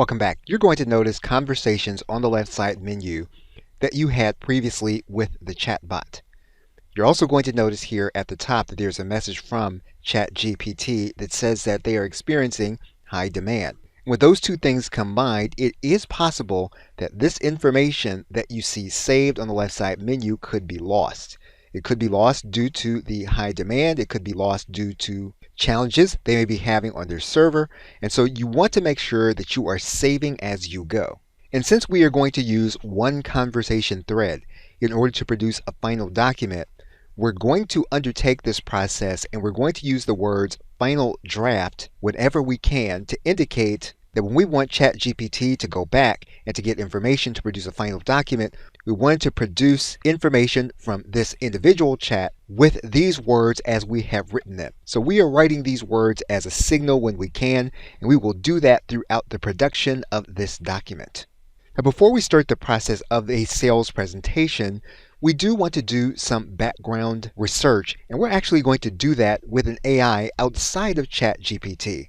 Welcome back. You're going to notice conversations on the left side menu that you had previously with the chatbot. You're also going to notice here at the top that there's a message from ChatGPT that says that they are experiencing high demand. With those two things combined, it is possible that this information that you see saved on the left side menu could be lost. It could be lost due to the high demand. It could be lost due to challenges they may be having on their server. And so you want to make sure that you are saving as you go. And since we are going to use one conversation thread in order to produce a final document, we're going to undertake this process and we're going to use the words final draft whenever we can to indicate that when we want ChatGPT to go back and to get information to produce a final document, we want to produce information from this individual chat with these words as we have written them. So we are writing these words as a signal when we can, and we will do that throughout the production of this document. Now, before we start the process of a sales presentation, we do want to do some background research, and we're actually going to do that with an AI outside of ChatGPT.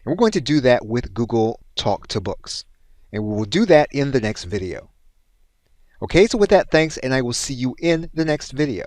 And we're going to do that with Google Talk to Books. And we will do that in the next video. Okay, so with that, thanks, and I will see you in the next video.